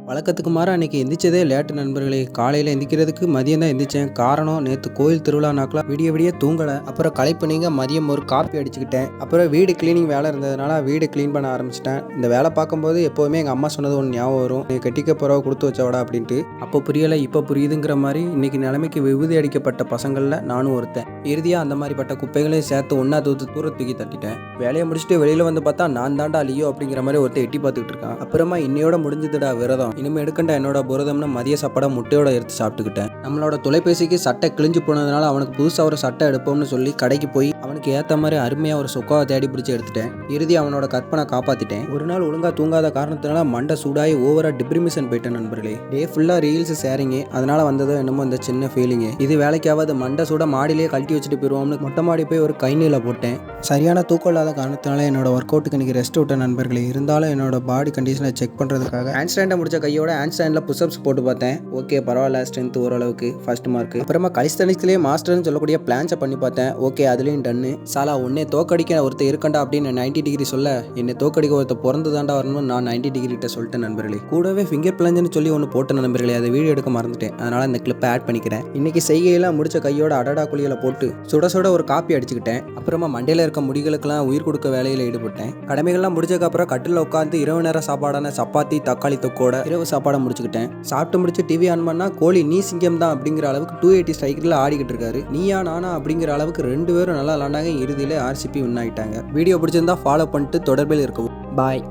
வழக்கத்துக்கு மாற அன்றைக்கி எந்திரிச்சதே லேட்டு நண்பர்களே. காலையில் எந்திரிக்கிறதுக்கு மதியம் தான் எந்திரிச்சேன். காரணம் நேற்று கோயில் திருவிழா நாட்களாக விடிய விடிய தூங்கலை. அப்புறம் களைப்பு நீங்க மதியம் ஒரு காப்பி அடிச்சுக்கிட்டேன். அப்புறம் வீடு கிளீனிங் வேலை இருந்ததுனால வீடு க்ளீன் பண்ண ஆரம்பிச்சிட்டேன். இந்த வேலை பார்க்கும்போது எப்போவுமே எங்கள் அம்மா சொன்னது ஒன்று ஞாபகம் வரும், நீ கட்டிக்க போகிறவ கொடுத்து வச்சவடா அப்படின்ட்டு. அப்போ புரியலை, இப்போ புரியுதுங்கிற மாதிரி இன்னைக்கு நிலைமைக்கு விபூதி அடிக்கப்பட்ட பசங்களில் நானும் ஒருத்தன். இறுதியாக அந்த மாதிரிப்பட்ட குப்பைகளையும் சேர்த்து ஒன்றா தூர தூக்கி தட்டிட்டேன். வேலையை முடிச்சுட்டு வெளியில் வந்து பார்த்தா நான் தாண்டா லியோ அப்படிங்கிற மாதிரி ஒருத்தர் எட்டி பார்த்துக்கிட்டு இருக்கான். அப்புறமா இன்னையோட முடிஞ்சதுடா விரதம், இனிமேல் எடுக்கண்டா என்னோட புரதம்னு மதிய சாப்பாடை முட்டையோட எடுத்து சாப்பிட்டுக்கிட்டேன். நம்மளோட தொலைபேசிக்கு சட்டை கிழிஞ்சு போனதுனால அவனுக்கு புதுசாக ஒரு சட்டை எடுப்போம்னு சொல்லி கடைக்கு போய் அவனுக்கு ஏற்ற மாதிரி அருமையாக ஒரு சொக்காவை தேடி பிடிச்சி எடுத்துட்டேன். இறுதி அவனோட கற்பனை காப்பாற்றிட்டேன். ஒரு நாள் ஒழுங்காக தூங்காத காரணத்தினால மண்டை சூடாகி ஓவராக டிப்ரிமிஷன் போயிட்டேன் நண்பர்களே. டே ஃபுல்லாக ரீல்ஸ் ஷேரிங்கு, அதனால வந்ததோ என்னமோ இந்த சின்ன ஃபீலிங்கு. இது வேலைக்காவது மண்டை சூட மாடியிலே கழட்டி வச்சுட்டு போயிடுவோம்னு மொட்டை மாடி போய் ஒரு கைநீல போட்டேன். சரியான தூக்கம் இல்லாத காரணத்தினால என்னோட ஒர்க் அவுட்டுக்கு இன்றைக்கி ரெஸ்ட் விட்ட நண்பர்களே. இருந்தாலும் என்னோட பாடி கண்டிஷனை செக் பண்ணுறதுக்காக ஹேண்ட் ஸ்டாண்டை முடிச்ச கையோட ஹேண்ட் ஸ்டாண்டில் புஷ்அப்ஸ் போட்டு பார்த்தேன். ஓகே பரவாயில்ல, ஸ்ட்ரென்த் ஓரளவுக்கு ஃபர்ஸ்ட் மார்க். அப்புறமா கலிஸ்தனிக்ஸ்லேயே மாஸ்டர்னு சொல்லக்கூடிய பிளான்ஸை பண்ணி பார்த்தேன். ஓகே அதுலேயும் டன்னு. சாலா உன்னே தோக்கடிக்க ஒருத்தர் இருக்கண்டா அப்படின்னு 90 டிகிரி சொல்ல, என்னை தோக்கடிக்க ஒருத்தர் பிறந்து தாண்டா வரணும்னு நான் 90 டிகிரிட்ட சொல்லிட்டேன் நண்பர்களே. கூடவே ஃபிங்கர் பிளஞ்சுன்னு சொல்லி ஒன்று போட்ட நண்பர்களே, அதை வீடியோ எடுக்க மறந்துட்டேன். அதனால் அந்த கிளிப்பை ஆட் பண்ணிக்கிறேன். இன்னைக்கு செய்கையெல்லாம் முடிச்ச கையோட அடடா குழியில் போட்டு சுட சுட ஒரு காப்பி அடிச்சுக்கிட்டேன். அப்புறமா மண்டையில் இருக்க முடிகளுக்கெல்லாம் உயிர் கொடுக்க வேலையில் ஈடுபட்டேன். கடமைகள்லாம் முடிச்சதுக்கப்புறம் கட்டில் உட்காந்து இரவு நேரம் சாப்பாடான சப்பாத்தி தக்காளி தொக்கோட இரவு சாப்பாடை முடிச்சுக்கிட்டேன். சாப்பிட்டு முடிச்சு டிவி ஆன் பண்ணா கோழி நீ சிங்கம் தான் அப்படிங்கிற அளவுக்கு 280 ஸ்ட்ரைக்கில் ஆடிக்கிட்டு இருக்காரு. நீயா நானா அப்படிங்கிற அளவுக்கு 2 பேரும் நல்லா விளாண்டாங்க. இறுதியில் RCB வின் ஆகிட்டாங்க. வீடியோ பிடிச்சிருந்தா ஃபாலோ பண்ணிட்டு தொடர்பில் இருக்கவும். பாய்.